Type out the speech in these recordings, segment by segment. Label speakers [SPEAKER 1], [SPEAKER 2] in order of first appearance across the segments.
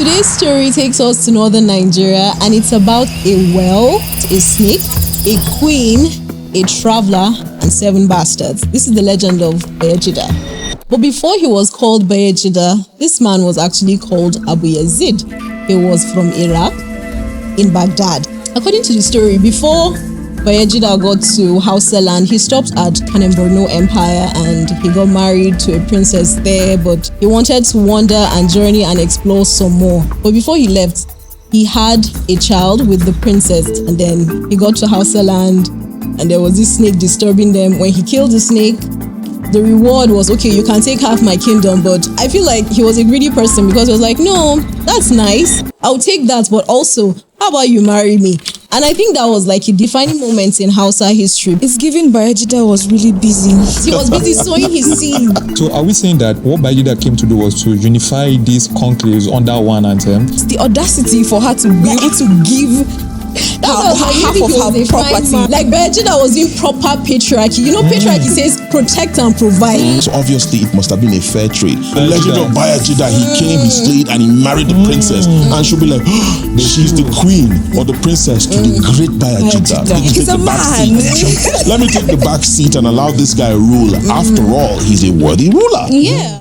[SPEAKER 1] Today's story takes us to northern Nigeria, and it's about a well, a snake, a queen, a traveler, and 7 bastards. This is the legend of Bayajidda. But before he was called Bayajidda, this man was actually called Abu Yazid. He was from Iraq, in Baghdad. According to the story, before Bayajidda got to Hausa land, he stopped at Kanem-Borno Empire and he got married to a princess there, but he wanted to wander and journey and explore some more. But before he left, he had a child with the princess, and then he got to Hausa land and there was this snake disturbing them. When he killed the snake, the reward was, okay, you can take half my kingdom. But I feel like he was a greedy person, because he was like, no, that's nice, I'll take that, but also, how about you marry me? And I think that was like a defining moment in Hausa history.
[SPEAKER 2] It's given Bayajidda was really busy.
[SPEAKER 1] He was busy sowing his seed.
[SPEAKER 3] So are we saying that what Bayajidda came to do was to unify these conclaves under one anthem?
[SPEAKER 2] It's the audacity for her to be able to give half of her property.
[SPEAKER 1] Like Bayajidda was in proper patriarchy. You know, patriarchy says protect and provide.
[SPEAKER 4] So obviously it must have been a fair trade. The legend of Bayajidda, he came, he slayed, and he married the princess. And she'll be like, she's the queen or the princess to the great Bayajidda.
[SPEAKER 2] He's a man.
[SPEAKER 4] Let me take the back seat and allow this guy rule. After all, he's a worthy ruler.
[SPEAKER 1] Yeah.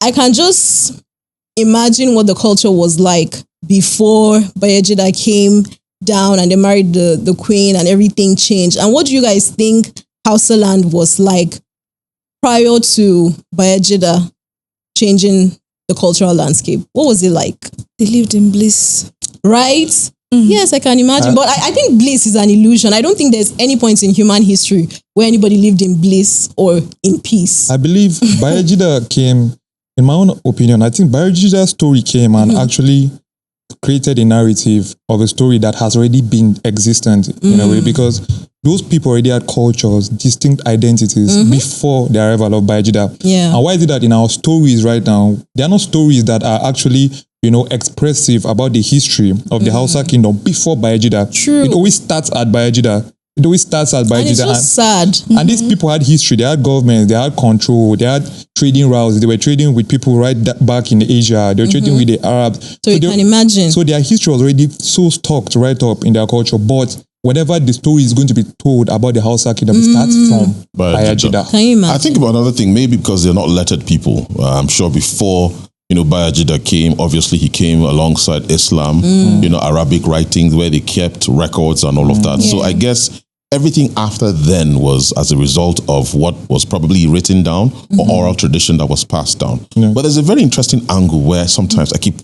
[SPEAKER 1] I can just imagine what the culture was like before Bayajidda came down and they married the queen and everything changed. And what do you guys think Hausa land was like prior to Bayajidda changing the cultural landscape? What was it like?
[SPEAKER 2] They lived in bliss.
[SPEAKER 1] Right? Yes, I can imagine. But I think bliss is an illusion. I don't think there's any point in human history where anybody lived in bliss or in peace.
[SPEAKER 3] I believe Bayajidda came, in my own opinion, I think Bayajidda's story came and actually created a narrative of a story that has already been existent in a way, because those people already had cultures, distinct identities before the arrival of Bayajidda.
[SPEAKER 1] Yeah.
[SPEAKER 3] And why is it that in our stories right now, they are not stories that are actually, expressive about the history of the Hausa kingdom before Bayajidda?
[SPEAKER 1] True.
[SPEAKER 3] It always starts at Bayajidda. It always starts at Bayajidda.
[SPEAKER 1] And it's so sad.
[SPEAKER 3] And these people had history, they had governments, they had control, they had trading routes, they were trading with people right back in Asia, they were trading with the Arabs.
[SPEAKER 1] So you can imagine.
[SPEAKER 3] So their history was already so stocked right up in their culture. But whenever the story is going to be told about the Hausa kingdom, it starts from Bayajidda.
[SPEAKER 1] Can you imagine?
[SPEAKER 4] I think about another thing, maybe because they're not lettered people. I'm sure before Bayajidda came, obviously he came alongside Islam, Arabic writings where they kept records and all of that.
[SPEAKER 1] Yeah.
[SPEAKER 4] So I guess everything after then was as a result of what was probably written down or oral tradition that was passed down.
[SPEAKER 3] Yeah.
[SPEAKER 4] But there's a very interesting angle where sometimes I keep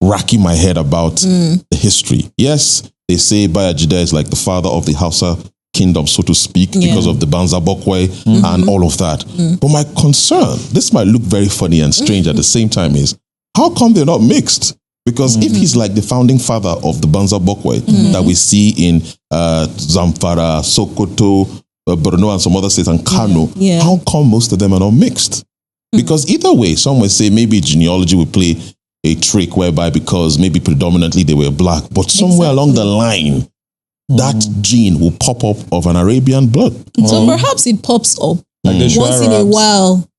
[SPEAKER 4] racking my head about the history. Yes, they say Bayajidda is like the father of the Hausa kingdom, so to speak, because of the Banza Bokwe and all of that. But my concern, this might look very funny and strange at the same time, is how come they're not mixed? Because if he's like the founding father of the Banza Bokwe that we see in Zamfara, Sokoto, Borno and some other states, and Kano, how come most of them are not mixed? Because either way, some would say maybe genealogy would play a trick whereby because maybe predominantly they were black, but somewhere along the line, that gene will pop up of an Arabian blood.
[SPEAKER 1] So perhaps it pops up
[SPEAKER 3] Like the
[SPEAKER 1] once in a
[SPEAKER 3] Arabs.
[SPEAKER 1] while.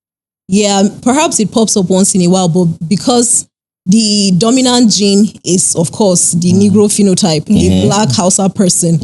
[SPEAKER 1] Yeah, perhaps it pops up once in a while, but because the dominant gene is, of course, the Negro phenotype, a black Hausa person,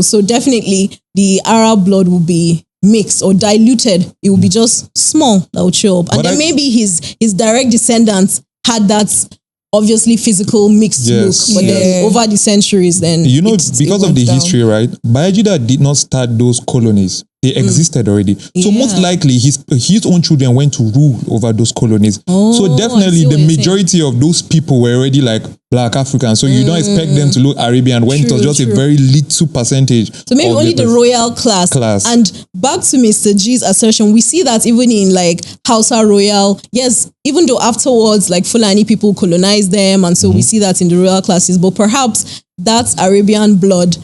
[SPEAKER 1] so definitely the Arab blood will be mixed or diluted. It will be just small that will show up. And then maybe his direct descendants had that obviously physical mixed look, but then over the centuries, then
[SPEAKER 3] because of the history, right? Bayajidda did not start those colonies. They existed already. So most likely his own children went to rule over those colonies. So definitely the majority of those people were already like Black Africans. So you don't expect them to look Arabian when it was just a very little percentage.
[SPEAKER 1] So maybe only the royal class. And back to Mr. G's assertion, we see that even in like Hausa royal, yes, even though afterwards like Fulani people colonized them, and so we see that in the royal classes, but perhaps that Arabian blood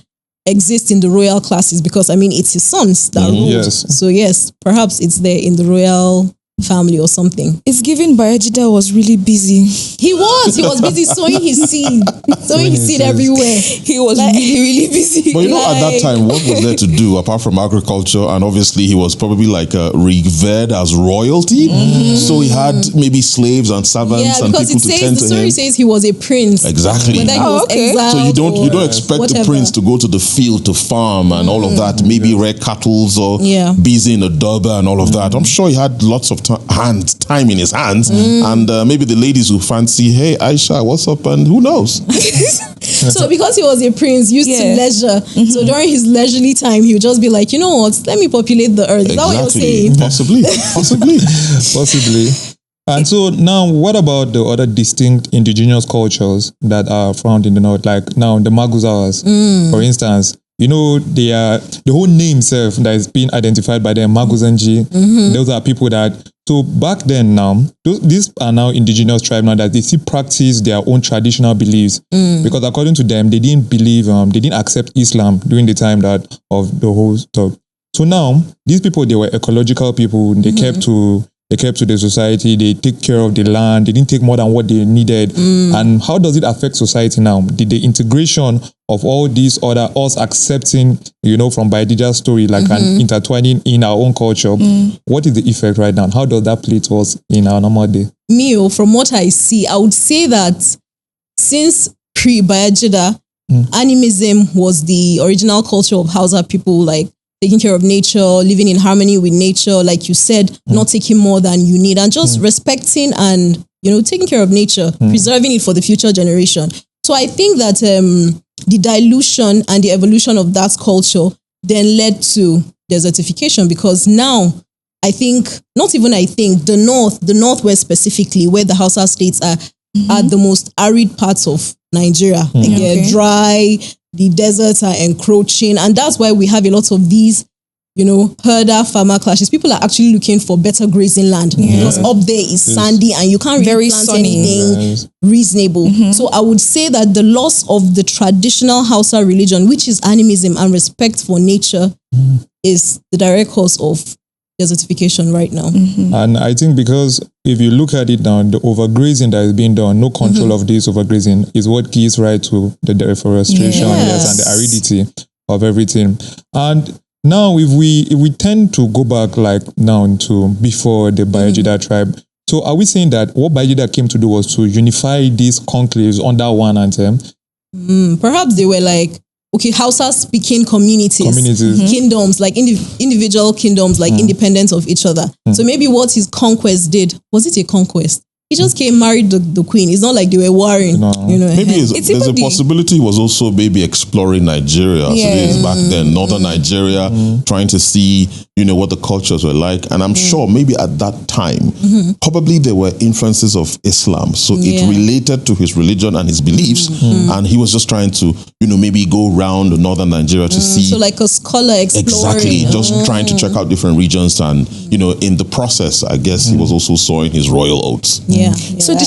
[SPEAKER 1] exists in the royal classes because I mean it's his sons that ruled.
[SPEAKER 3] Yes.
[SPEAKER 1] So yes, perhaps it's there in the royal family or something.
[SPEAKER 2] It's given Bayajidda was really busy.
[SPEAKER 1] He was busy sowing his seed. Sowing his seed everywhere.
[SPEAKER 2] He was really busy.
[SPEAKER 4] But you know, at that time, what was there to do apart from agriculture? And obviously, he was probably like revered as royalty. So he had maybe slaves and servants and people to tend to him.
[SPEAKER 1] The story says he was a prince.
[SPEAKER 4] Exactly.
[SPEAKER 1] Whether he was exiled
[SPEAKER 4] so you don't expect the prince to go to the field to farm and all of that. Maybe rear cattle or busy in a durbar and all of that. I'm sure he had lots of time in his hands, and maybe the ladies who fancy, hey Aisha, what's up, and who knows.
[SPEAKER 1] So because he was a prince used to leisure, so during his leisurely time he would just be like, you know what, let me populate the earth. Is that what you're saying?
[SPEAKER 4] Possibly.
[SPEAKER 3] And so now, what about the other distinct indigenous cultures that are found in the north, like now the Maguzawas, for instance? You know, they are the whole name itself that is being identified by them, Maguzanji. Those are people that, so back then now, these are now indigenous tribes now that they still practice their own traditional beliefs. Because according to them, they didn't believe, they didn't accept Islam during the time that of the whole stuff. So now, these people, they were ecological people. They kept to the society. They take care of the land. They didn't take more than what they needed. And how does it affect society now? The integration of all these other, us accepting, you know, from Bayajidda's story, like an intertwining in our own culture. What is the effect right now? How does that play to us in our normal day?
[SPEAKER 1] From what I see, I would say that since pre-Bayajidda, Animism was the original culture of Hausa people, like taking care of nature, living in harmony with nature, like you said, not taking more than you need, and just respecting and, you know, taking care of nature, preserving it for the future generation. So I think that the dilution and the evolution of that culture then led to desertification, because now I think, the northwest specifically, where the Hausa states are the most arid parts of Nigeria. Like they're dry, the deserts are encroaching, and that's why we have a lot of these, you know, herder farmer clashes. People are actually looking for better grazing land because up there is sandy and you can't really plant anything reasonable. So I would say that the loss of the traditional Hausa religion, which is animism and respect for nature, is the direct cause of desertification right now.
[SPEAKER 3] And I think because if you look at it now, the overgrazing that is being done, no control of this overgrazing is what gives rise to the deforestation, and the aridity of everything. And now if we tend to go back like now to before the Bayajidda tribe, so are we saying that what Bayajidda came to do was to unify these conclaves under one anthem?
[SPEAKER 1] Perhaps they were like, okay, Hausa speaking communities. Kingdoms, like individual kingdoms, like independent of each other. So maybe what his conquest did, was it a conquest? He just came, married the queen. It's not like they were warring.
[SPEAKER 3] No.
[SPEAKER 1] You know,
[SPEAKER 4] maybe there's a possibility he was also maybe exploring Nigeria. So it is back then, northern Nigeria, trying to see, you know, what the cultures were like. And I'm sure maybe at that time, probably there were influences of Islam. So it related to his religion and his beliefs. And he was just trying to, you know, maybe go around northern Nigeria to see.
[SPEAKER 1] So like a scholar exploring.
[SPEAKER 4] Exactly. Just trying to check out different regions. And, you know, in the process, I guess he was also sowing his royal oaths.
[SPEAKER 2] So did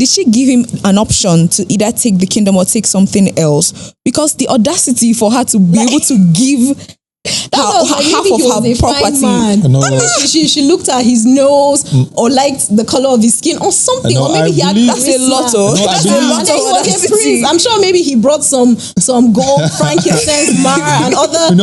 [SPEAKER 2] she give him an option to either take the kingdom or take something else? Because the audacity for her to be able to give half of her property.
[SPEAKER 1] She looked at his nose or liked the color of his skin or something, or maybe he had
[SPEAKER 2] that's a lot of
[SPEAKER 1] prince. I'm sure maybe he brought some gold, frankincense, myrrh, and other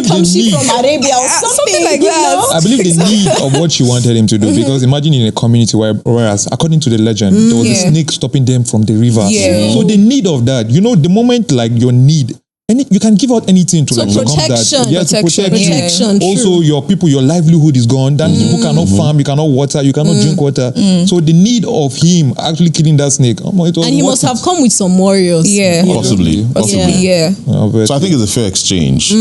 [SPEAKER 1] kamshi from Arabia or something like that.
[SPEAKER 3] I believe the need of what she wanted him to do, because imagine in a community whereas according to the legend, there was a snake stopping them from the river. So the need of that, you know, the moment like your need you can give out anything to
[SPEAKER 1] So
[SPEAKER 3] like overcome that.
[SPEAKER 1] protection.
[SPEAKER 3] Yes,
[SPEAKER 2] Protection,
[SPEAKER 3] protection.
[SPEAKER 1] yeah.
[SPEAKER 3] Also, your people, your livelihood is gone. That people cannot farm, you cannot water, you cannot drink water. So the need of him actually killing that snake.
[SPEAKER 1] And he must have come with some warriors.
[SPEAKER 2] Yeah.
[SPEAKER 4] Possibly.
[SPEAKER 2] Yeah.
[SPEAKER 4] So I think it's a fair exchange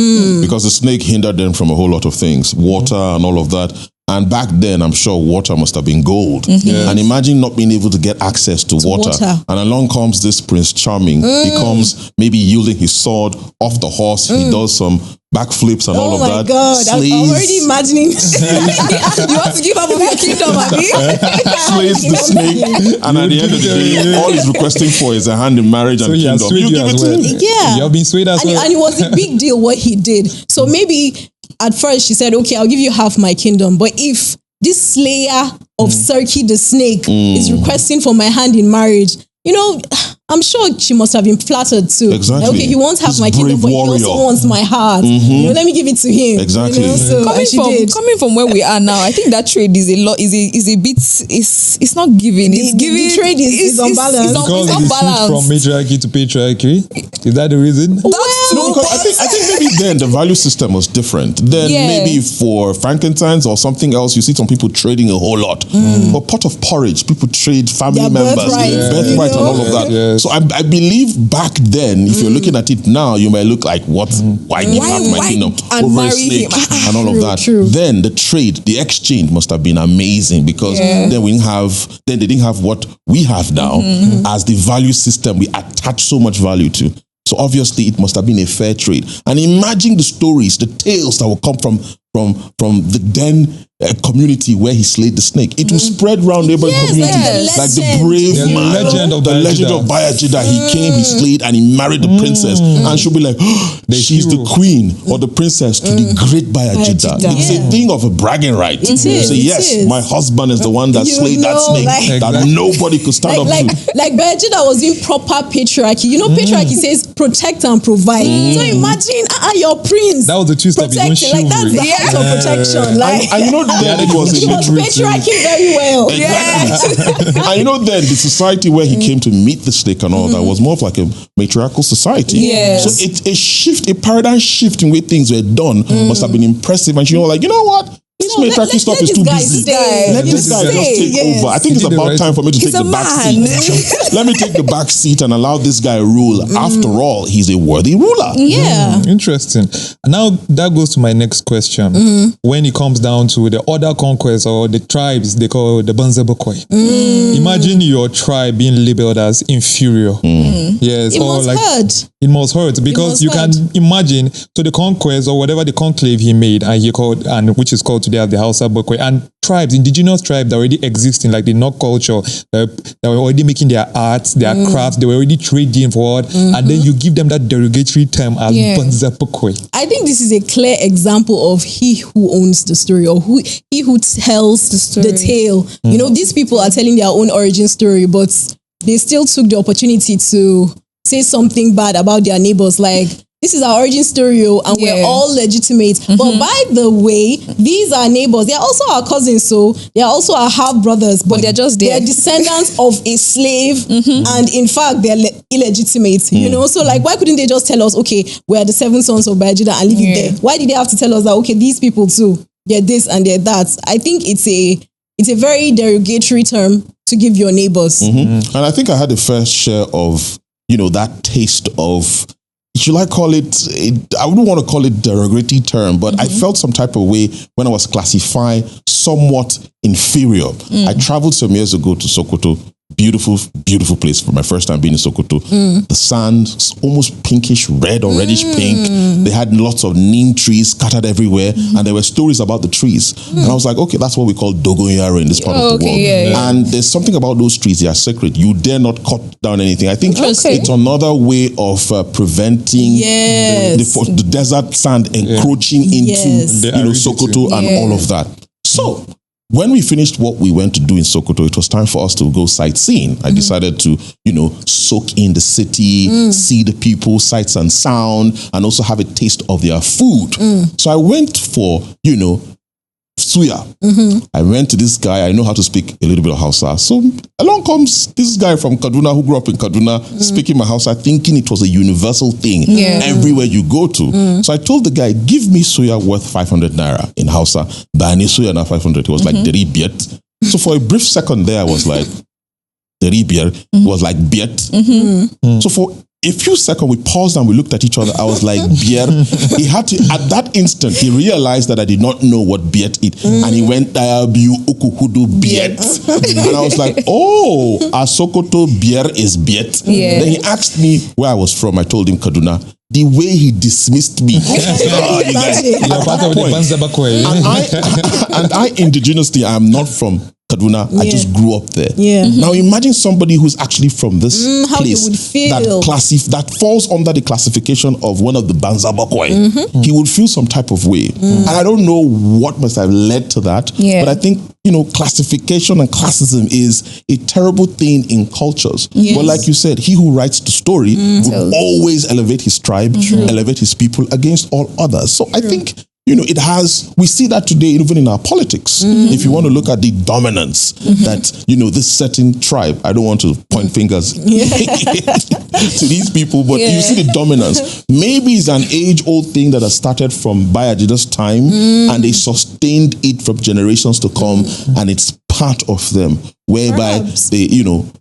[SPEAKER 4] because the snake hindered them from a whole lot of things, water and all of that. And back then, I'm sure water must have been gold. And imagine not being able to get access to water. And along comes this Prince Charming. He comes maybe yielding his sword off the horse. He does some backflips and all of that.
[SPEAKER 1] Oh my God, I'm already imagining.
[SPEAKER 2] You want to give up on your kingdom, Abi?
[SPEAKER 4] Slays the snake. And at the end of the day, all he's requesting for is a hand in marriage and kingdom. You give it to him.
[SPEAKER 1] Yeah.
[SPEAKER 3] You have been swayed as well.
[SPEAKER 1] And it was a big deal what he did. So maybe at first she said, okay, I'll give you half my kingdom. But if this slayer of Serki the snake is requesting for my hand in marriage, you know, I'm sure she must have been flattered too.
[SPEAKER 4] Exactly.
[SPEAKER 1] Like, okay, he won't have
[SPEAKER 4] This
[SPEAKER 1] my kingdom, but
[SPEAKER 4] brave
[SPEAKER 1] he also
[SPEAKER 4] warrior.
[SPEAKER 1] wants my heart. You know, let me give it to him.
[SPEAKER 4] Exactly.
[SPEAKER 1] You know, so, and she did.
[SPEAKER 2] Coming from where we are now, I think that trade is a lot. Is a bit. It's not giving. It's giving.
[SPEAKER 1] The trade is unbalanced.
[SPEAKER 3] Because
[SPEAKER 2] It's
[SPEAKER 3] it switched
[SPEAKER 2] unbalanced.
[SPEAKER 3] from matriarchy to patriarchy. Is that the reason?
[SPEAKER 4] No, because I think maybe then the value system was different. Then maybe for Frankenstein's or something else, you see some people trading a whole lot. But pot of porridge, people trade family
[SPEAKER 1] Their
[SPEAKER 4] members,
[SPEAKER 1] birthright,
[SPEAKER 4] birthright and all of that.
[SPEAKER 3] Yes.
[SPEAKER 4] So I believe back then, if you're looking at it now, you might look like, what? Why give half my kingdom
[SPEAKER 2] and
[SPEAKER 4] over a
[SPEAKER 2] marry
[SPEAKER 4] snake
[SPEAKER 2] him?
[SPEAKER 4] and all of that?
[SPEAKER 1] True.
[SPEAKER 4] Then the trade, the exchange must have been amazing because then they didn't have what we have now as the value system we attach so much value to. So obviously it must have been a fair trade. And imagine the stories, the tales that will come from the then community where he slayed the snake. It will spread around neighboring communities. Like the brave man, the legend of Bayajidda. He came, he slayed, and he married the princess. And she'll be like, she's the queen or the princess to the great Bayajidda. It's a thing of a bragging right.
[SPEAKER 1] It is.
[SPEAKER 4] Say, yes, my husband is the one that slayed that snake that nobody could stand up to.
[SPEAKER 1] Like Bayajidda was in proper patriarchy. You know, patriarchy says protect and provide. So imagine your prince.
[SPEAKER 3] That was the twist of his own
[SPEAKER 1] protecting. Like that's the house of protection. Like
[SPEAKER 4] And you know, then it was
[SPEAKER 1] he
[SPEAKER 4] a
[SPEAKER 1] was
[SPEAKER 4] military thing.
[SPEAKER 1] patriarchy very well.
[SPEAKER 4] Exactly. And you know, then the society where he came to meet the snake and all that was more of like a matriarchal society.
[SPEAKER 2] Yes.
[SPEAKER 4] So it's a shift, a paradigm shift in way things were done must have been impressive. And she was like, you know what? This matriarchy stuff is too busy. Let this guy just take over. I think it's about time for me to take the back seat. Let me take the back seat and allow this guy rule. After all, he's a worthy ruler.
[SPEAKER 1] Yeah.
[SPEAKER 3] Interesting. And now that goes to my next question. When it comes down to the other conquests or the tribes, they call the Banzabokoi. Imagine your tribe being labeled as inferior. Yes.
[SPEAKER 1] It must hurt.
[SPEAKER 3] It must hurt because you can imagine, so the conquest or whatever the conclave he made and which is called today as the Hausa Bokwe, and tribes, indigenous tribes that already existing, like the Nok culture, that were already making their arts, their crafts, they were already trading for what, and then you give them that derogatory term as Banza Bokwe.
[SPEAKER 1] I think this is a clear example of he who owns the story or he who tells the tale. You know, these people are telling their own origin story, but they still took the opportunity to say something bad about their neighbors, like, this is our origin story, and we're all legitimate. But by the way, these are neighbors. They're also our cousins, so they're also our half brothers. But
[SPEAKER 2] they're just there.
[SPEAKER 1] They're descendants of a slave, and in fact, they're illegitimate. You know, so like, why couldn't they just tell us, okay, we're the 7 sons of Bayajidda and leave it there? Why did they have to tell us that, okay, these people too, they're this and they're that? I think it's a very derogatory term to give your neighbors.
[SPEAKER 4] And I think I had the first share of, you know, that taste of, should I call it, I wouldn't want to call it derogatory term, but I felt some type of way when I was classified somewhat inferior. I traveled some years ago to Sokoto. Beautiful, beautiful place for my first time being in Sokoto. The sand, almost pinkish red or reddish pink. They had lots of neem trees scattered everywhere, and there were stories about the trees. And I was like, okay, that's what we call dogoyaro in this part of the world. And there's something about those trees, they are sacred. You dare not cut down anything. I think it's another way of preventing the desert sand encroaching into Sokoto and all of that. So, when we finished what we went to do in Sokoto, it was time for us to go sightseeing. I decided to, soak in the city, see the people, sights and sound, and also have a taste of their food. So I went for, suya. I went to this guy. I know how to speak a little bit of Hausa. So along comes this guy from Kaduna who grew up in Kaduna, speaking my Hausa, thinking it was a universal thing everywhere you go to. So I told the guy, give me suya worth 500 naira in Hausa. Bani suya na 500. It was like derived. So for a brief second there, I was like, derived was like biet. So for a few seconds, we paused and we looked at each other. I was like, beer. He had to, at that instant, he realized that I did not know what beet is. And he went, Diabu ukuhudu beet. And I was like, oh, Asokoto beer is beet. Then he asked me where I was from. I told him Kaduna. The way he dismissed me.
[SPEAKER 3] You're part of the Banzabakwe.
[SPEAKER 4] And I indigenously, I am not from Kaduna. I just grew up there.
[SPEAKER 1] Mm-hmm.
[SPEAKER 4] Now imagine somebody who's actually from this
[SPEAKER 1] how
[SPEAKER 4] place
[SPEAKER 1] he would feel.
[SPEAKER 4] that falls under the classification of one of the Banzabakwe. He would feel some type of way. And I don't know what must have led to that. But I think, classification and classism is a terrible thing in cultures. But like you said, he who writes the story would always elevate his tribe, elevate his people against all others. So I think we see that today even in our politics. If you want to look at the dominance that, this certain tribe, I don't want to point fingers to these people, but you see the dominance. Maybe it's an age-old thing that has started from Bayajidda's time and they sustained it from generations to come and it's part of them, whereby they,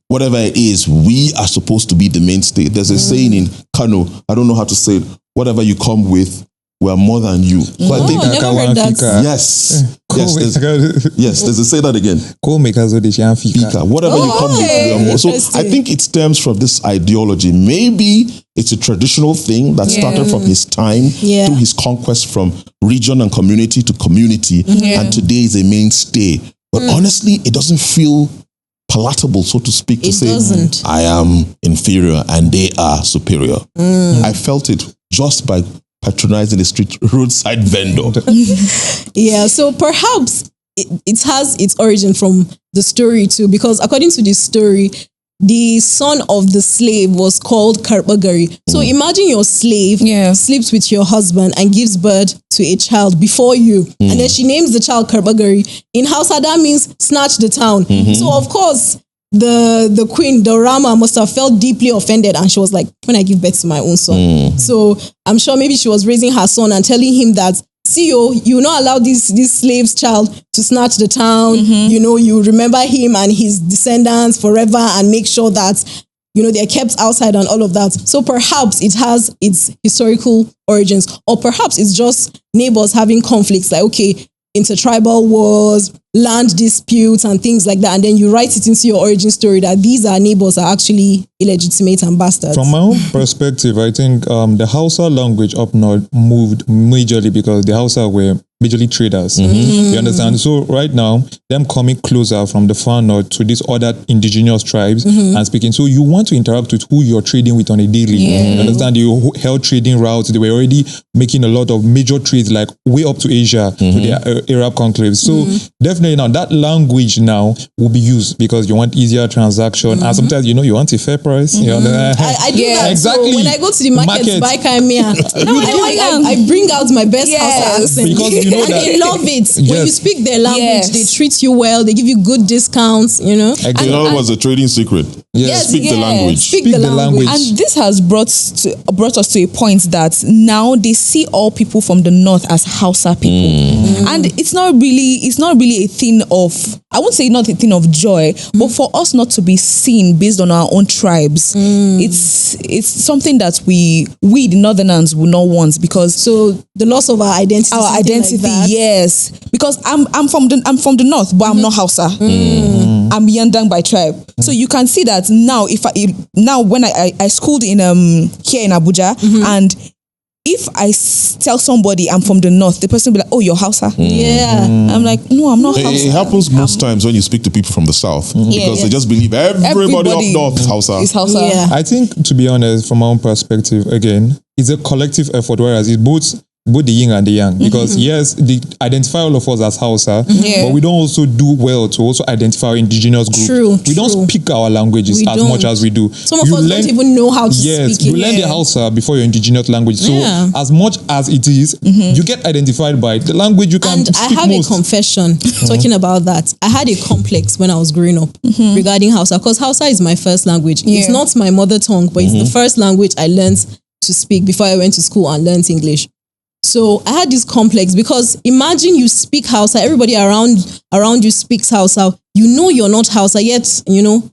[SPEAKER 4] whatever it is, we are supposed to be the mainstay. There's a saying in Kano, I don't know how to say it, whatever you come with, we are more than you. So I think
[SPEAKER 1] never heard that.
[SPEAKER 4] Yes, there's a say that again.
[SPEAKER 3] Fika.
[SPEAKER 4] Whatever you come with, we are more. So I think it stems from this ideology. Maybe it's a traditional thing that started from his time through his conquest from region and community to community, and today is a mainstay. But honestly, it doesn't feel palatable, so to speak, to say I am inferior and they are superior. I felt it just by patronizing the street roadside vendor.
[SPEAKER 1] So perhaps it has its origin from the story too, because according to this story, the son of the slave was called Karbagari. So imagine your slave sleeps with your husband and gives birth to a child before you. And then she names the child Karbagari. In Hausa, that means snatch the town. So of course, the queen, Daura, must have felt deeply offended, and she was like, when I give birth to my own son. So I'm sure maybe she was raising her son and telling him that, see, you will not allow this slave's child to snatch the town. You remember him and his descendants forever and make sure that they're kept outside and all of that. So perhaps it has its historical origins, or perhaps it's just neighbors having conflicts, like, okay, intertribal wars, land disputes and things like that, and then you write it into your origin story that these are neighbors are actually illegitimate and bastards.
[SPEAKER 3] From my own perspective, I think the Hausa language up north moved majorly because the Hausa were majorly traders. You understand? So right now, them coming closer from the far north to these other indigenous tribes and speaking. So you want to interact with who you're trading with on a daily. You understand? You held trading routes. They were already making a lot of major trades, like way up to Asia, to the Arab conclaves. So definitely now that language now will be used because you want easier transaction. And sometimes, you want a fair price. You know,
[SPEAKER 1] I do that.
[SPEAKER 3] Exactly.
[SPEAKER 1] So when I go to the market to buy Kaimia, I bring out my best Hausa accent.
[SPEAKER 3] Because
[SPEAKER 1] and they love it. When you speak their language, they treat you well. They give you good discounts,
[SPEAKER 4] Exactly. In other words, a trading secret. Speak the language.
[SPEAKER 1] Speak the language.
[SPEAKER 2] And this has brought us to a point that now they see all people from the north as Hausa people. And it's not really a thing of, I won't say not a thing of joy, but for us not to be seen based on our own tribes, it's something that we the northerners will not want, because
[SPEAKER 1] so the loss of our identity.
[SPEAKER 2] Like yes, because I'm from the north, but I'm not Hausa. I'm Yandang by tribe. So you can see that now. When I schooled in here in Abuja, and if I tell somebody I'm from the north, the person will be like, oh, you're Hausa. I'm like, no, I'm not Hausa.
[SPEAKER 4] It happens most times when you speak to people from the south, because they just believe everybody up north is Hausa.
[SPEAKER 3] I think, to be honest, from my own perspective, again, it's a collective effort, whereas it's both both the yin and the yang, because yes, they identify all of us as Hausa, but we don't also do well to also identify our indigenous group. We don't speak our languages as much as we do.
[SPEAKER 1] Some of us don't even know how to speak it.
[SPEAKER 3] You learn the Hausa before your indigenous language. So as much as it is, you get identified by the language you can speak most.
[SPEAKER 1] And I have a confession talking about that. I had a complex when I was growing up regarding Hausa, because Hausa is my first language. It's not my mother tongue, but it's the first language I learned to speak before I went to school and learned English. So I had this complex, because imagine you speak Hausa, everybody around you speaks Hausa. You know you're not Hausa yet, you know,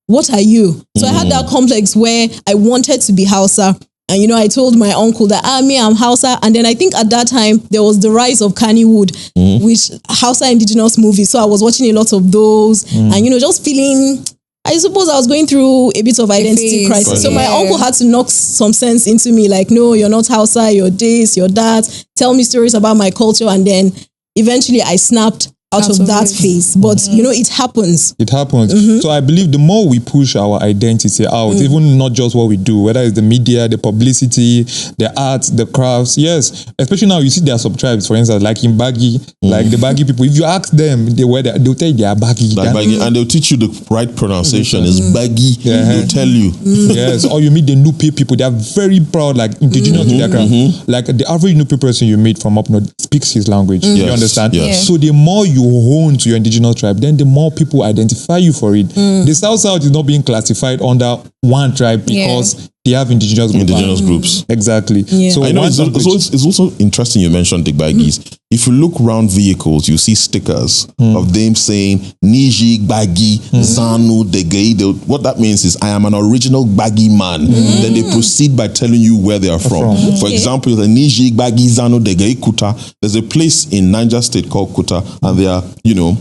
[SPEAKER 1] what are you? So I had that complex where I wanted to be Hausa. And, you know, I told my uncle that, I'm Hausa. And then I think at that time, there was the rise of Kannywood, which Hausa indigenous movies. So I was watching a lot of those and, you know, just feeling, I suppose I was going through a bit of identity crisis. So my uncle had to knock some sense into me, like, no, you're not Hausa, you're this, you're that. Tell me stories about my culture. And then eventually I snapped out of that phase. But, you know, it happens.
[SPEAKER 3] It happens. So I believe the more we push our identity out, even not just what we do, whether it's the media, the publicity, the arts, the crafts, yes. Especially now, you see there are sub-tribes, for instance, like in Baggy, like the Baggy people. If you ask them, they'll tell you they are Baggy.
[SPEAKER 4] And they'll teach you the right pronunciation. It's Baggy. They'll tell you.
[SPEAKER 3] Yes. Or you meet the Nupe people. They are very proud, like indigenous to their craft. Like the average Nupe person you meet from up north speaks his language. You understand?
[SPEAKER 4] Yes.
[SPEAKER 3] So the more you hone to your indigenous tribe, then the more people identify you for it. The South is not being classified under one tribe because they have indigenous
[SPEAKER 4] groups.
[SPEAKER 3] Exactly.
[SPEAKER 4] So I know it's also interesting you mentioned the Baggies. If you look around vehicles, you see stickers of them saying Niji, Baggy, Zanu, Degei. What that means is I am an original Baggy man. Then they proceed by telling you where they are from. For example, the Niji, Baggy, Zanu, Degei, Kuta. There's a place in Niger State called Kuta, and they are, you know,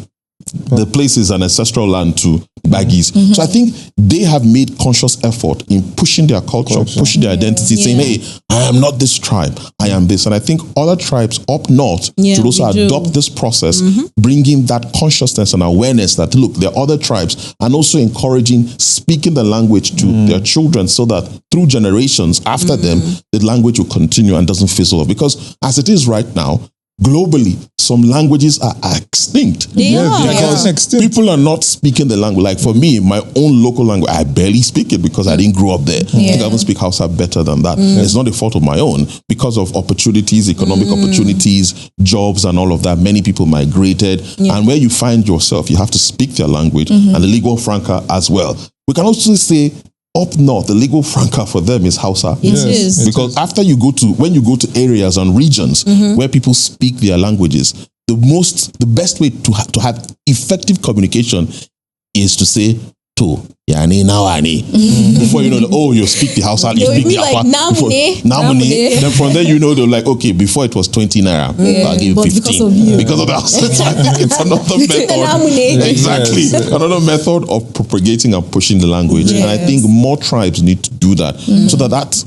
[SPEAKER 4] the place is an ancestral land to Baggies. So I think they have made conscious effort in pushing their culture, pushing their identity, saying, hey, I am not this tribe, I am this. And I think other tribes up north should also adopt this process, bringing that consciousness and awareness that, look, there are other tribes, and also encouraging speaking the language to their children so that through generations after them, the language will continue and doesn't fizzle off. Because as it is right now, globally, some languages are extinct.
[SPEAKER 3] Extinct.
[SPEAKER 4] People are not speaking the language. Like for me, my own local language, I barely speak it because I didn't grow up there. I don't speak Hausa better than that. It's not a fault of my own. Because of opportunities, economic opportunities, jobs and all of that, many people migrated. And where you find yourself, you have to speak their language and the lingua franca as well. We can also say up north, the lingua franca for them is Hausa.
[SPEAKER 1] It is.
[SPEAKER 4] Because when you go to areas and regions where people speak their languages, the best way to have effective communication is to say to yani nawani. Before you know, you speak the Hausa, you speak the
[SPEAKER 1] Afar.
[SPEAKER 4] Namune. Then from there you know they're like, okay, before it was 20 naira, I'll give 15 because of the Hausa. It's another method. Exactly, another method of propagating and pushing the language. And I think more tribes need to do that so that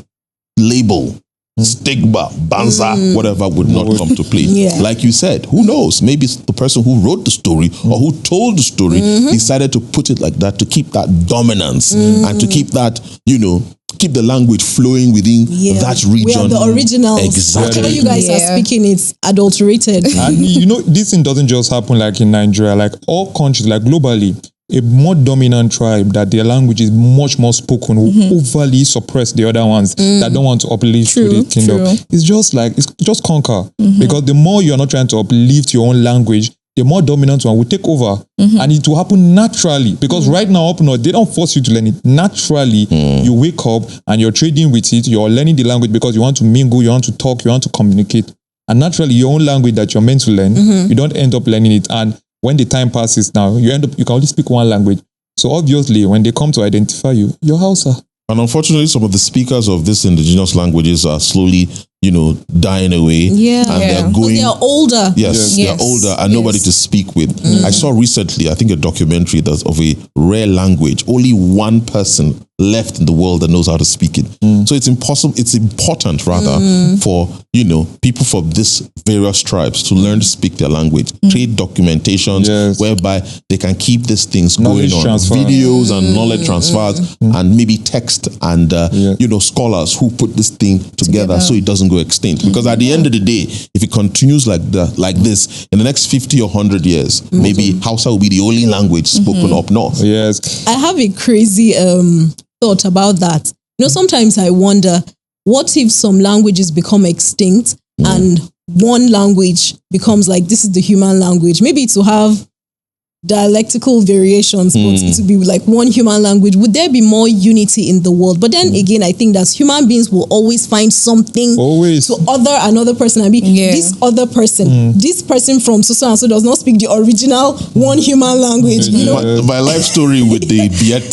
[SPEAKER 4] label, stigma, banza, whatever would not come to play. Like you said, who knows? Maybe it's the person who wrote the story or who told the story decided to put it like that to keep that dominance and to keep that, you know, keep the language flowing within that region. We
[SPEAKER 1] are the originals.
[SPEAKER 4] Exactly.
[SPEAKER 1] Whatever you guys are speaking, it's adulterated.
[SPEAKER 3] And you know, this thing doesn't just happen like in Nigeria, like all countries, like globally. A more dominant tribe that their language is much more spoken will overly suppress the other ones that don't want to uplift to the kingdom. It's just conquer. Because the more you're not trying to uplift your own language, the more dominant one will take over. And it will happen naturally. Because right now, up north, they don't force you to learn it. Naturally, you wake up and you're trading with it, you're learning the language because you want to mingle, you want to talk, you want to communicate. And naturally, your own language that you're meant to learn, you don't end up learning it. And when the time passes now, you can only speak one language. So obviously, when they come to identify you, you're Hausa.
[SPEAKER 4] And unfortunately, some of the speakers of these indigenous languages are slowly, you know, dying away. And they're going.
[SPEAKER 1] They are older.
[SPEAKER 4] Yes, they're older and nobody to speak with. I saw recently, I think, a documentary that's of a rare language. Only one person left in the world that knows how to speak it. So it's important rather for, people from these various tribes to learn to speak their language, create documentations whereby they can keep these things
[SPEAKER 3] Knowledge
[SPEAKER 4] going on,
[SPEAKER 3] transfer.
[SPEAKER 4] videos and knowledge transfers, and maybe text and, scholars who put this thing together so it doesn't go extinct. Because at the end of the day, if it continues like this, in the next 50 or 100 years, maybe Hausa will be the only language spoken up north.
[SPEAKER 3] Yes.
[SPEAKER 1] I have a crazy thought about that. Sometimes I wonder, what if some languages become extinct and one language becomes like, this is the human language? Maybe to have dialectical variations, but it would be like one human language. Would there be more unity in the world? But then again, I think that human beings will always find something to other another person and be this other person. This person from so and so does not speak the original one human language.
[SPEAKER 4] My life story with the Biet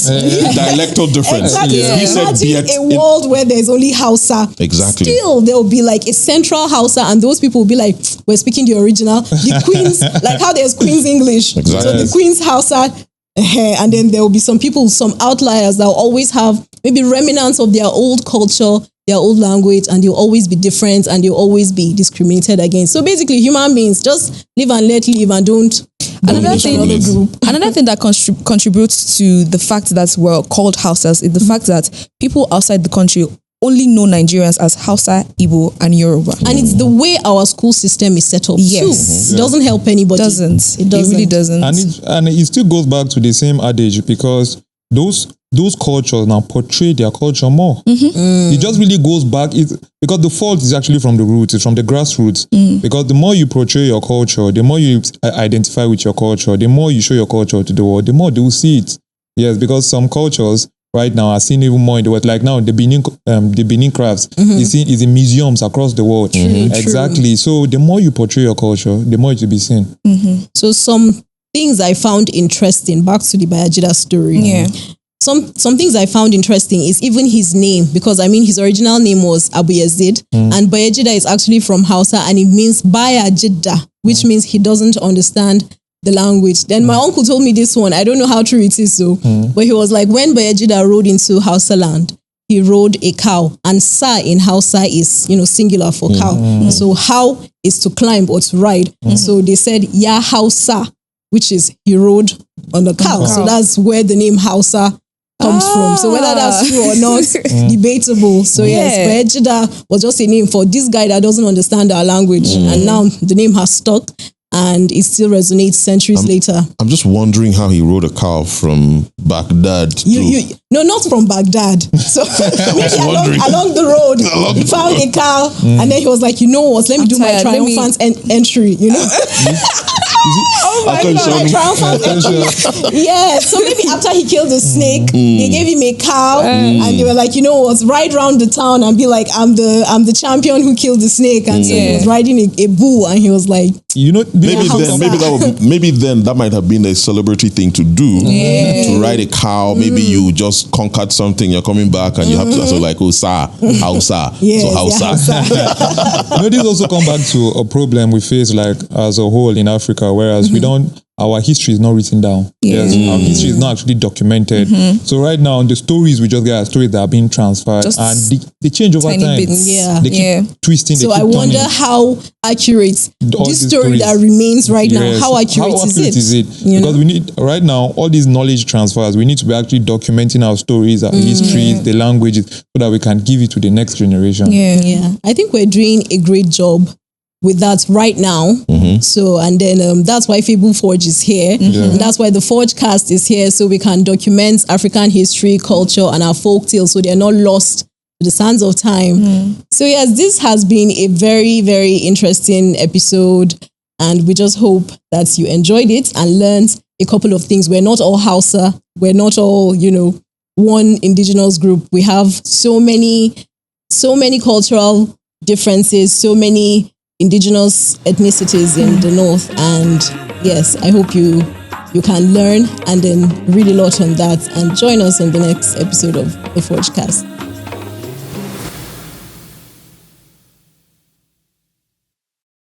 [SPEAKER 4] dialectal difference.
[SPEAKER 1] Exactly.
[SPEAKER 4] He said
[SPEAKER 1] Imagine
[SPEAKER 4] Biet
[SPEAKER 1] a world where there's only Hausa.
[SPEAKER 4] Exactly.
[SPEAKER 1] Still, there will be like a central Hausa, and those people will be like, we're speaking the original. The Queen's, like how there's Queen's English.
[SPEAKER 4] Exactly.
[SPEAKER 1] So the Queen's Hausa, and then there will be some people, some outliers that will always have maybe remnants of their old culture, their old language, and they'll always be different and they'll always be discriminated against. So basically, human beings just live and let live and don't.
[SPEAKER 2] Another thing that contributes to the fact that we're called Hausas is the fact that people outside the country only know Nigerians as Hausa, Igbo, and Yoruba.
[SPEAKER 1] And it's the way our school system is set up too. It doesn't help anybody.
[SPEAKER 2] It really doesn't.
[SPEAKER 3] And it still goes back to the same adage, because those cultures now portray their culture more. It just really goes back, because the fault is actually from the roots, it's from the grassroots. Because the more you portray your culture, the more you identify with your culture, the more you show your culture to the world, the more they will see it. Yes, because some cultures right now are seen even more in the world. Like now, the Benin crafts is in museums across the world. Exactly. So the more you portray your culture, the more it will be seen.
[SPEAKER 1] So some things I found interesting, back to the Bayajidda story. Some things I found interesting is even his name, because his original name was Abu Yazid, and Bayajidda is actually from Hausa, and it means Bayajidda, which means he doesn't understand the language. Then my uncle told me this one. I don't know how true it is, but he was like, when Bayajidda rode into Hausa land, he rode a cow, and sa in Hausa is singular for cow. So how is to climb or to ride. So they said Ya Hausa, which is he rode on a cow. So that's where the name Hausa comes from. So whether that's true or not, debatable. So yes, Bayajidda was just a name for this guy that doesn't understand our language, and now the name has stuck. And it still resonates centuries later. I'm
[SPEAKER 4] just wondering how he rode a cow from Baghdad.
[SPEAKER 1] No, not from Baghdad. So maybe along the road, he found a cow, and then he was like, what? Let me do my triumphant entry.
[SPEAKER 2] Oh my God!
[SPEAKER 1] Triumphant entry. Yeah. So maybe after he killed the snake, they gave him a cow, and they were like, what? Ride around the town and be like, I'm the champion who killed the snake, and so he was riding a bull, and he was like,
[SPEAKER 4] maybe then that might have been a celebratory thing to do, to ride a cow. Maybe you just conquered something, you're coming back, and you have to like, Hausa. So Hausa.
[SPEAKER 3] This also come back to a problem we face like as a whole in Africa, whereas our history is not written down. Yes, our history is not actually documented. So right now, the stories we just get are stories that are being transferred, and they change over time. They keep twisting.
[SPEAKER 1] So I wonder how accurate this story that remains right now. How accurate is it?
[SPEAKER 3] Because we need right now all these knowledge transfers. We need to be actually documenting our stories, our histories, the languages, so that we can give it to the next generation.
[SPEAKER 1] I think we're doing a great job with that right now. So, and then that's why Fable Forge is here. And that's why the Forge cast is here, so we can document African history, culture, and our folk tales, so they're not lost to the sands of time. So yes, this has been a very, very interesting episode, and we just hope that you enjoyed it and learned a couple of things. We're not all Hausa. We're not all, one indigenous group. We have so many cultural differences, so many indigenous ethnicities in the north, and yes, I hope you can learn and then read a lot on that, and join us on the next episode of the Forgecast.